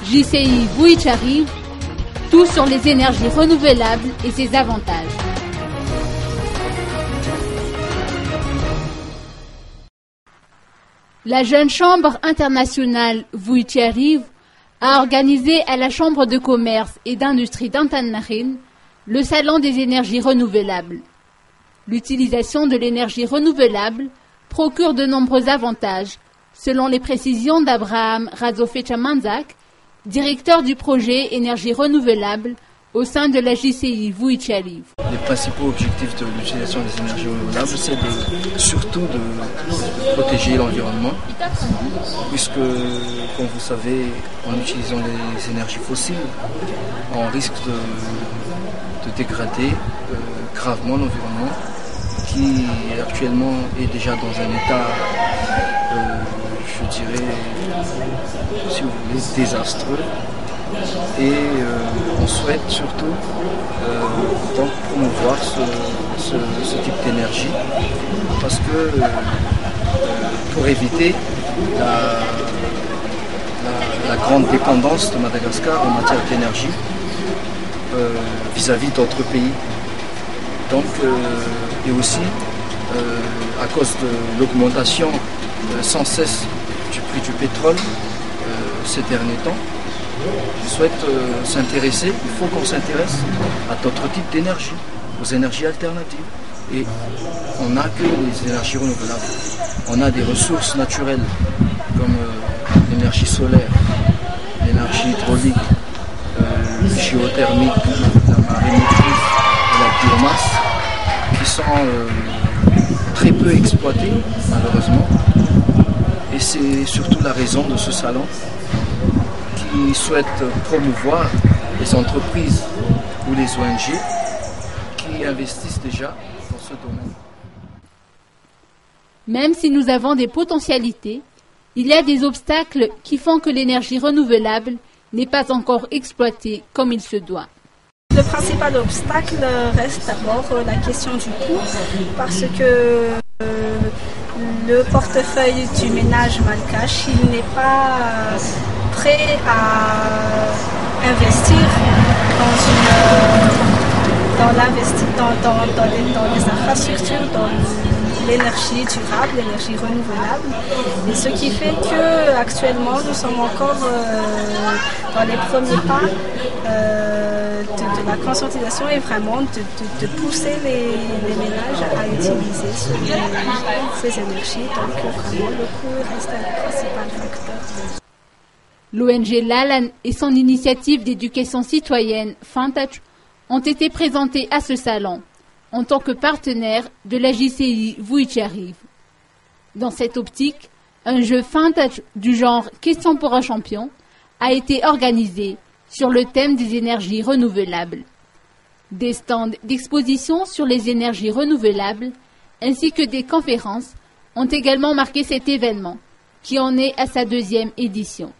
JCI Vuitch-arrive, tout sur les énergies renouvelables et ses avantages. La jeune Chambre internationale Vuitch-arrive a organisé à la Chambre de commerce et d'industrie d'Antananarivo le Salon des énergies renouvelables. L'utilisation de l'énergie renouvelable procure de nombreux avantages, selon les précisions d'Abraham Razofecha-Manzak, directeur du projet énergie renouvelable au sein de la JCI Vuitch-arrive. Les principaux objectifs de l'utilisation des énergies renouvelables, c'est surtout de protéger l'environnement, puisque, comme vous savez, en utilisant les énergies fossiles, on risque de dégrader gravement l'environnement, qui actuellement est déjà dans un état, je dirais, si vous voulez, désastreux. Et on souhaite surtout donc promouvoir ce type d'énergie, parce que pour éviter la grande dépendance de Madagascar en matière d'énergie vis-à-vis d'autres pays. Donc, et aussi à cause de l'augmentation sans cesse du prix du pétrole ces derniers temps, je souhaite s'intéresser, il faut qu'on s'intéresse à d'autres types d'énergie, aux énergies alternatives. Et on n'a que les énergies renouvelables. On a des ressources naturelles comme l'énergie solaire, l'énergie hydraulique, géothermique, la marémotrice et la biomasse, qui sont très peu exploitées malheureusement. Et c'est surtout la raison de ce salon qui souhaite promouvoir les entreprises ou les ONG qui investissent déjà dans ce domaine. Même si nous avons des potentialités, il y a des obstacles qui font que l'énergie renouvelable n'est pas encore exploitée comme il se doit. Le principal obstacle reste d'abord la question du coût, parce que le portefeuille du ménage malgache, il n'est pas prêt à investir dans les infrastructures, dans l'énergie durable, l'énergie renouvelable. Et ce qui fait que actuellement nous sommes encore dans les premiers pas de la conscientisation et vraiment de pousser les ménages à utiliser ces énergies. Donc vraiment le coût reste un principal facteur. L'ONG Lalan et son initiative d'éducation citoyenne Fantach ont été présentés à ce salon en tant que partenaires de la JCI Vuitch-arrive. Dans cette optique, un jeu Fantach du genre Question pour un champion a été organisé sur le thème des énergies renouvelables. Des stands d'exposition sur les énergies renouvelables ainsi que des conférences ont également marqué cet événement, qui en est à sa 2e édition.